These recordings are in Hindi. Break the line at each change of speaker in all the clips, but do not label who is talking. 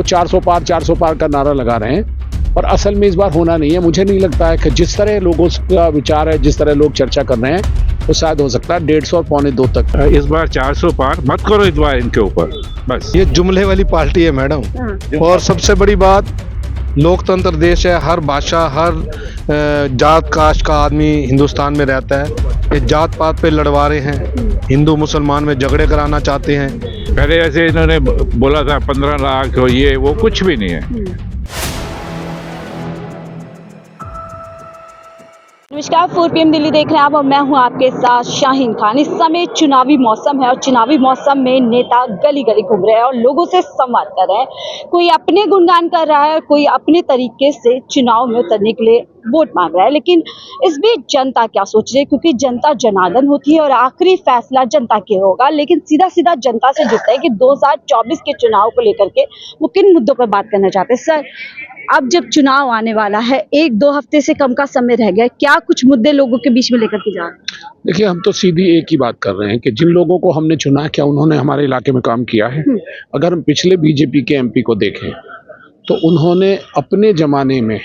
400 पार का नारा लगा रहे हैं, और असल में इस बार होना नहीं है। मुझे नहीं लगता है कि जिस तरह लोगों का विचार है, जिस तरह लोग चर्चा कर रहे हैं, वो शायद हो सकता है 150 और 1.25 तक।
इस बार 400 पार मत करो इस बार इनके ऊपर, बस।
ये जुमले वाली पार्टी है मैडम। और सबसे बड़ी बात, लोकतंत्र देश है, हर भाषा, हर जात कास्ट का आदमी हिंदुस्तान में रहता है। ये जात पात पे लड़वा रहे हैं, हिंदू मुसलमान में झगड़े कराना चाहते हैं।
पहले ऐसे इन्होंने बोला था 15 लाख हो, ये वो कुछ भी नहीं है।
नमस्कार, 4 PM दिल्ली देख रहे हैं आप और मैं हूं आपके साथ शाहीन खान। इस समय चुनावी मौसम है और चुनावी मौसम में नेता गली गली घूम रहे हैं और लोगों से संवाद कर रहे हैं। कोई अपने गुणगान कर रहा है और कोई अपने तरीके से चुनाव में उतरने के लिए वोट मांग रहा है। लेकिन इस बीच जनता क्या सोच रही है, क्योंकि जनता जनार्दन होती है और आखिरी फैसला जनता के होगा। लेकिन सीधा सीधा जनता से जुड़ता है कि 2024 के चुनाव को लेकर के वो किन मुद्दों पर बात करना चाहते हैं। सर, अब जब चुनाव आने वाला है, 1-2 हफ्ते से कम का समय रह गया, क्या कुछ मुद्दे लोगों के बीच में लेकर के जा रहे हैं?
देखिए, हम तो सीधी एक ही बात कर रहे हैं कि जिन लोगों को हमने चुना, क्या उन्होंने हमारे इलाके में काम किया है? अगर हम पिछले बीजेपी के MP को देखें तो उन्होंने अपने जमाने में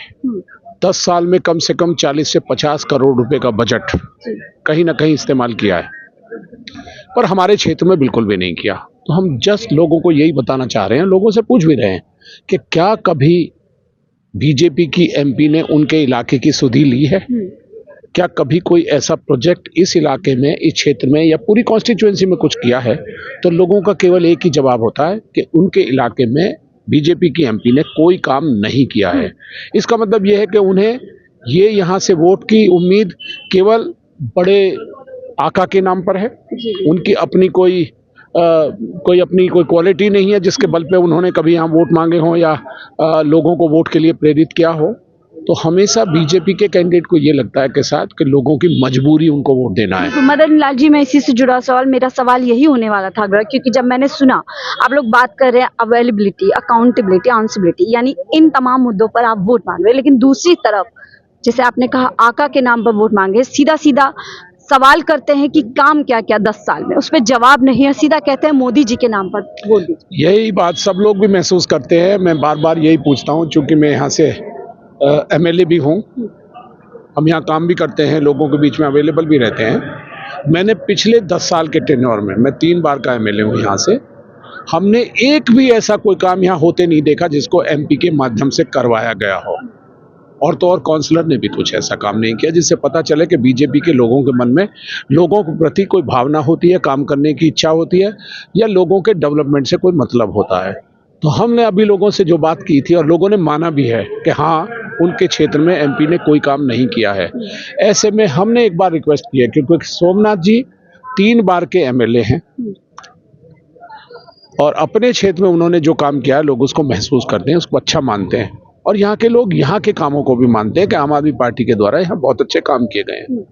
10 साल में कम से कम 40 से 50 करोड़ रुपए का बजट कहीं ना कहीं इस्तेमाल किया है, पर हमारे क्षेत्र में बिल्कुल भी नहीं किया। तो हम जस्ट लोगों को यही बताना चाह रहे हैं, लोगों से पूछ भी रहे हैं कि क्या कभी बीजेपी की MP ने उनके इलाके की सुधि ली है? क्या कभी कोई ऐसा प्रोजेक्ट इस इलाके में, इस क्षेत्र में या पूरी कॉन्स्टिट्यूएंसी में कुछ किया है? तो लोगों का केवल एक ही जवाब होता है कि उनके इलाके में बीजेपी की MP ने कोई काम नहीं किया है। इसका मतलब यह है कि उन्हें ये यहाँ से वोट की उम्मीद केवल बड़े आका के नाम पर है। उनकी अपनी कोई अपनी कोई क्वालिटी नहीं है जिसके बल पे उन्होंने कभी यहाँ वोट मांगे हों या लोगों को वोट के लिए प्रेरित किया हो। तो हमेशा बीजेपी के कैंडिडेट को ये लगता है के साथ कि लोगों की मजबूरी उनको वोट देना है।
तो मदन लाल जी, मैं इसी से जुड़ा सवाल, मेरा सवाल यही होने वाला था, क्योंकि जब मैंने सुना आप लोग बात कर रहे हैं अवेलेबिलिटी, अकाउंटेबिलिटी, आंसरेबिलिटी, यानी इन तमाम मुद्दों पर आप वोट मांग रहे हैं, लेकिन दूसरी तरफ जैसे आपने कहा आका के नाम पर वोट मांगे, सीधा सीधा सवाल करते हैं कि काम क्या क्या 10 साल में, उस पर जवाब नहीं है, सीधा कहते हैं मोदी जी के नाम पर वोट दीजिए।
यही बात सब लोग भी महसूस करते हैं। मैं बार बार यही पूछता हूँ, चूंकि मैं यहाँ से MLA भी हूँ, हम यहाँ काम भी करते हैं, लोगों के बीच में अवेलेबल भी रहते हैं। मैंने पिछले 10 साल के टेन्योर में, मैं 3 बार का MLA हूँ यहाँ से, हमने एक भी ऐसा कोई काम यहाँ होते नहीं देखा जिसको MP के माध्यम से करवाया गया हो। और तो और काउंसलर ने भी कुछ ऐसा काम नहीं किया जिससे पता चले कि बीजेपी के लोगों के मन में लोगों के प्रति कोई भावना होती है, काम करने की इच्छा होती है, या लोगों के डेवलपमेंट से कोई मतलब होता है। तो हमने अभी लोगों से जो बात की थी और लोगों ने माना भी है कि हाँ, उनके क्षेत्र में MP ने कोई काम नहीं किया है। ऐसे में हमने एक बार रिक्वेस्ट की है, क्योंकि सोमनाथ जी 3 बार के MLA हैं और अपने क्षेत्र में उन्होंने जो काम किया है लोग उसको महसूस करते हैं, उसको अच्छा मानते हैं, और यहाँ के लोग यहाँ के कामों को भी मानते हैं कि आम आदमी पार्टी के द्वारा यहाँ बहुत अच्छे काम किए गए हैं।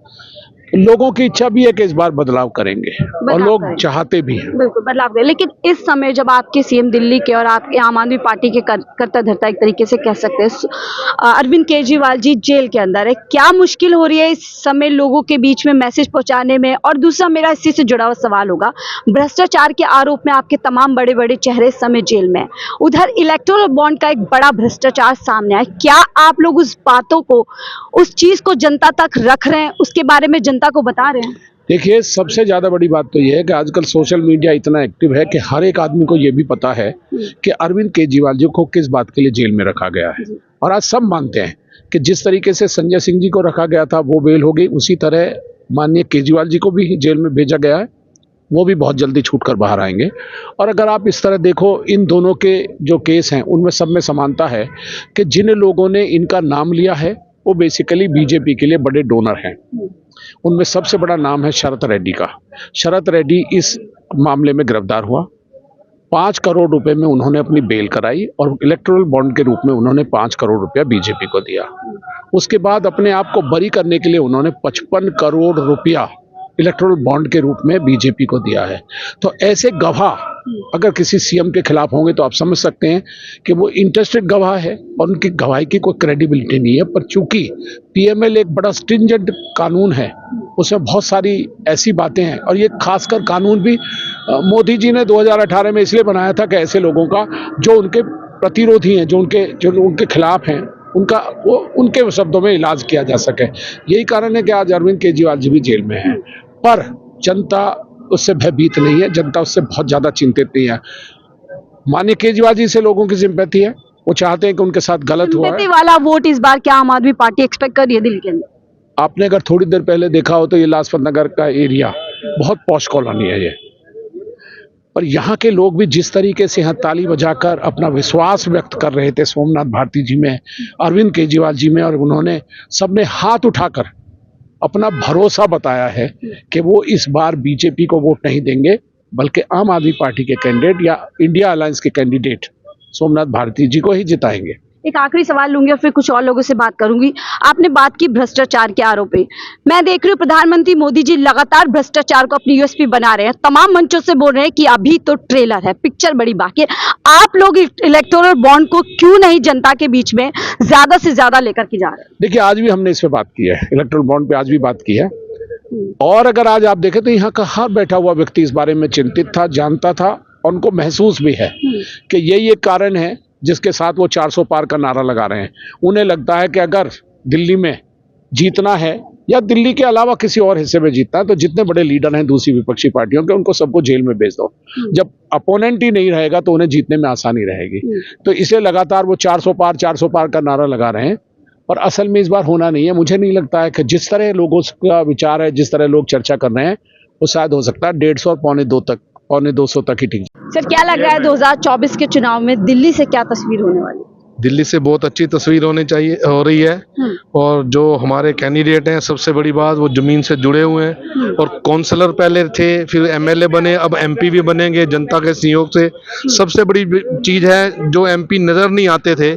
लोगों की इच्छा भी है कि इस बार बदलाव करेंगे और लोग चाहते भी हैं।
बिल्कुल बदलाव करें, लेकिन इस समय जब आपके CM दिल्ली के और आपके आम आदमी पार्टी के करता धरता एक तरीके से कह सकते हैं अरविंद केजरीवाल जी जेल के अंदर है, क्या मुश्किल हो रही है इस समय लोगों के बीच में मैसेज पहुंचाने में? और दूसरा मेरा इसी से जुड़ा हुआ सवाल होगा, भ्रष्टाचार के आरोप में आपके तमाम बड़े बड़े चेहरे इस समय जेल में, उधर इलेक्टोरल बॉन्ड का एक बड़ा भ्रष्टाचार सामने आया, क्या आप लोग उस बातों को, उस चीज को जनता तक रख रहे हैं, उसके बारे में जनता को बता रहे हैं?
देखिए, सबसे ज्यादा बड़ी बात तो यह है कि आजकल सोशल मीडिया इतना एक्टिव है कि हर एक आदमी को यह भी पता है कि अरविंद केजरीवाल जी को किस बात के लिए जेल में रखा गया है। और आज सब मानते हैं कि जिस तरीके से संजय सिंह जी को रखा गया था वो बेल हो गई, उसी तरह माननीय केजरीवाल जी को भी जेल में भेजा गया है, वो भी बहुत जल्दी छूट कर बाहर आएंगे। और अगर आप इस तरह देखो, इन दोनों के जो केस हैं उनमें सब में समानता है कि जिन लोगों ने इनका नाम लिया है वो बेसिकली बीजेपी के लिए बड़े डोनर हैं। उनमें सबसे बड़ा नाम है शरत रेड्डी का। शरत रेड्डी इस मामले में गिरफ्तार हुआ, 5 करोड़ रुपए में उन्होंने अपनी बेल कराई और इलेक्टोरल बॉन्ड के रूप में उन्होंने 5 करोड़ रुपया बीजेपी को दिया। उसके बाद अपने आप को बरी करने के लिए उन्होंने 55 करोड़ रुपया इलेक्टोरल बॉन्ड के रूप में बीजेपी को दिया है। तो ऐसे गवाह अगर किसी CM के खिलाफ होंगे तो आप समझ सकते हैं कि वो इंटरेस्टेड गवाह है और उनकी गवाही की कोई क्रेडिबिलिटी नहीं है। पर चूंकि PML एक बड़ा स्ट्रिंजेंट कानून है, उसमें बहुत सारी ऐसी बातें हैं, और ये खासकर कानून भी मोदी जी ने 2018 में इसलिए बनाया था कि ऐसे लोगों का जो उनके प्रतिरोधी हैं, जो उनके खिलाफ हैं, उनके शब्दों में इलाज किया जा सके। यही कारण है कि आज अरविंद केजरीवाल जी भी जेल में हैं। पर जनता उससे भयभीत नहीं है, जनता उससे बहुत ज़्यादा चिंतित नहीं है। माननीय केजरीवाल जी से लोगों की सिंपैथी है, वो चाहते हैं कि उनके साथ गलत हुआ
सिंपैथी
है।
वाला वोट इस बार क्या आम आदमी पार्टी एक्सपेक्ट कर रही है दिल्ली के अंदर?
आपने अगर थोड़ी देर पहले देखा हो तो ये लाजपत नगर का एरिया बहुत पॉश कॉलोनी है ये, और यहाँ के लोग भी जिस तरीके से यहाँ ताली बजाकर अपना विश्वास व्यक्त कर रहे थे सोमनाथ भारती जी में, अरविंद केजरीवाल जी में, और उन्होंने सबने हाथ उठाकर अपना भरोसा बताया है कि वो इस बार बीजेपी को वोट नहीं देंगे, बल्कि आम आदमी पार्टी के कैंडिडेट या इंडिया अलायंस के कैंडिडेट सोमनाथ भारती जी को ही जिताएंगे।
एक आखिरी सवाल लूंगी और फिर कुछ और लोगों से बात करूंगी। आपने बात की भ्रष्टाचार के आरोप पे। मैं देख रही हूँ प्रधानमंत्री मोदी जी लगातार भ्रष्टाचार को अपनी यूएसपी बना रहे हैं, तमाम मंचों से बोल रहे हैं कि अभी तो ट्रेलर है, पिक्चर बड़ी बाकी है। आप लोग इलेक्टोरल बॉन्ड को क्यों नहीं जनता के बीच में ज्यादा से ज्यादा लेकर के जा रहे हैं?
देखिए, आज भी हमने इस पे बात की है, इलेक्ट्रल बॉन्ड पे आज भी बात की है, और अगर आज आप देखें तो यहाँ का हर बैठा हुआ व्यक्ति इस बारे में चिंतित था, जानता था, और उनको महसूस भी है कि यही एक कारण है जिसके साथ वो 400 पार का नारा लगा रहे हैं। उन्हें लगता है कि अगर दिल्ली में जीतना है या दिल्ली के अलावा किसी और हिस्से में जीतना है तो जितने बड़े लीडर हैं दूसरी विपक्षी पार्टियों के, उनको सबको जेल में भेज दो। जब अपोनेंट ही नहीं रहेगा तो उन्हें जीतने में आसानी रहेगी। तो इसे लगातार वो 400 पार का नारा लगा रहे हैं, और असल में इस बार होना नहीं है। मुझे नहीं लगता है कि जिस तरह लोगों का विचार है, जिस तरह लोग चर्चा कर रहे हैं, वो शायद हो सकता है 150 और पौने 200 तक ही ठीक।
सर, क्या लग रहा है 2024 के चुनाव में दिल्ली से क्या तस्वीर होने वाली है?
दिल्ली से बहुत अच्छी तस्वीर हो रही है। और जो हमारे कैंडिडेट हैं, सबसे बड़ी बात वो जमीन से जुड़े हुए हैं, और काउंसलर पहले थे, फिर एमएलए बने, अब एमपी भी बनेंगे जनता के सहयोग से। सबसे बड़ी चीज है, जो एमपी नजर नहीं आते थे,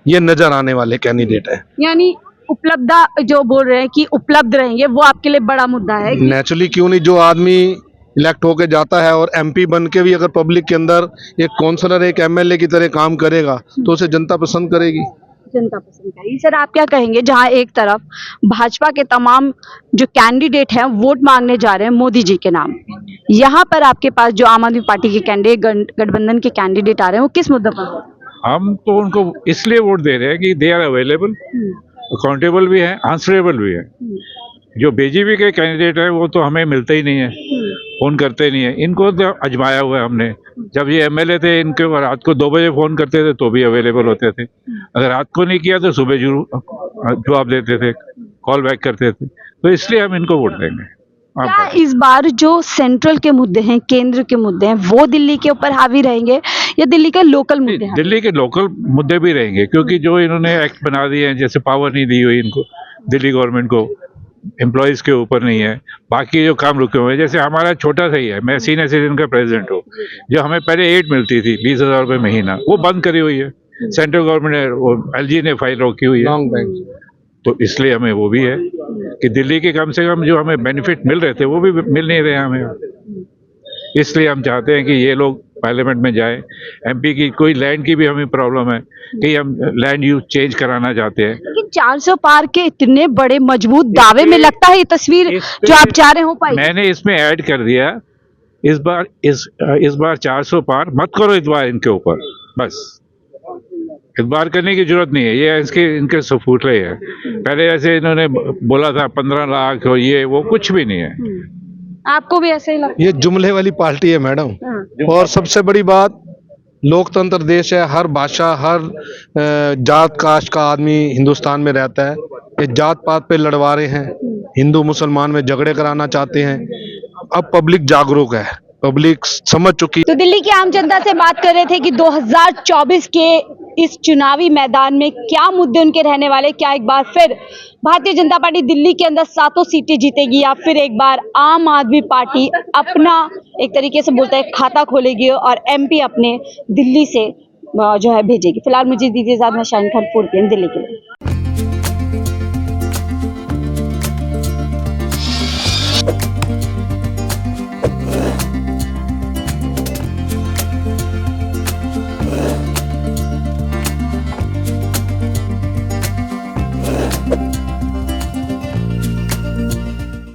ये नजर आने वाले कैंडिडेट है।
यानी उपलब्धता जो बोल रहे हैं कि उपलब्ध रहेंगे, वो आपके लिए बड़ा मुद्दा है कि
नेचुरली क्यों नहीं, जो आदमी इलेक्ट होके जाता है और एमपी बन के भी अगर पब्लिक के अंदर एक काउंसलर, एक एमएलए की तरह काम करेगा तो उसे जनता पसंद करेगी।
जनता पसंद करेगी। सर, आप क्या कहेंगे, जहां एक तरफ भाजपा के तमाम जो कैंडिडेट हैं वोट मांगने जा रहे हैं मोदी जी के नाम पे, यहाँ पर आपके पास जो आम आदमी पार्टी के कैंडिडेट, गठबंधन के कैंडिडेट आ रहे हैं, वो किस मुद्दे पर?
हम तो उनको इसलिए वोट दे रहे हैं कि दे आर अवेलेबल, अकाउंटेबल भी है, आंसरेबल भी है। जो बीजेपी के कैंडिडेट है वो तो हमें मिलते ही नहीं है, फोन करते नहीं है। इनको तो आजमाया हुआ है हमने। जब ये एमएलए थे, इनके रात को 2 बजे फोन करते थे तो भी अवेलेबल होते थे। अगर रात को नहीं किया तो सुबह जवाब देते थे, कॉल बैक करते थे। तो इसलिए हम इनको वोट देंगे।
क्या इस बार जो सेंट्रल के मुद्दे हैं, केंद्र के मुद्दे हैं, वो दिल्ली के ऊपर हावी रहेंगे या दिल्ली के लोकल मुद्दे हैं?
दिल्ली के लोकल मुद्दे भी रहेंगे, क्योंकि जो इन्होंने एक्ट बना दिए हैं, जैसे पावर नहीं दी हुई इनको, दिल्ली गवर्नमेंट को एम्प्लॉयज़ के ऊपर नहीं है, बाकी जो काम रुके हुए हैं। जैसे हमारा छोटा सा ही है, मैं सीनियर सिटीजन का प्रेसिडेंट हूँ, जो हमें पहले एड मिलती थी 20,000 रुपये महीना, वो बंद करी हुई है सेंट्रल गवर्नमेंट ने, वो एलजी ने फाइल रोकी हुई है। तो इसलिए हमें वो भी है कि दिल्ली के कम से कम जो हमें बेनिफिट मिल रहे थे वो भी मिल नहीं रहे हमें। इसलिए हम चाहते हैं कि ये लोग पार्लियामेंट में जाए। एमपी की कोई लैंड की भी हमें प्रॉब्लम है कि हम लैंड यूज चेंज कराना चाहते हैं।
लेकिन 400 पार के इतने बड़े मजबूत दावे में लगता है ये तस्वीर जो आप चाह रहे हो पाई।
मैंने इसमें ऐड कर दिया, इस बार 400 पार मत करो इस बार इनके ऊपर, बस इस बार करने की जरूरत नहीं है। ये इनके सफूट रहे हैं। पहले ऐसे इन्होंने बोला था 15 लाख और ये वो, कुछ भी नहीं है।
आपको भी ऐसे ही लगता है?
ये जुमले वाली पार्टी है मैडम। और सबसे बड़ी बात, लोकतंत्र देश है, हर भाषा, हर जात कास्ट का आदमी हिंदुस्तान में रहता है। ये जात पात पे लड़वा रहे हैं, हिंदू मुसलमान में झगड़े कराना चाहते हैं। अब पब्लिक जागरूक है, पब्लिक समझ चुकी।
तो दिल्ली की आम जनता से बात कर रहे थे कि 2024 के इस चुनावी मैदान में क्या मुद्दे उनके रहने वाले, क्या एक बार फिर भारतीय जनता पार्टी दिल्ली के अंदर 7 सीटें जीतेगी या फिर एक बार आम आदमी पार्टी अपना एक तरीके से बोलता है खाता खोलेगी और एमपी अपने दिल्ली से जो है भेजेगी। फिलहाल मुझे दीजिए इजाजत, मैं शाहीन खान 4 PM दिल्ली के लिए।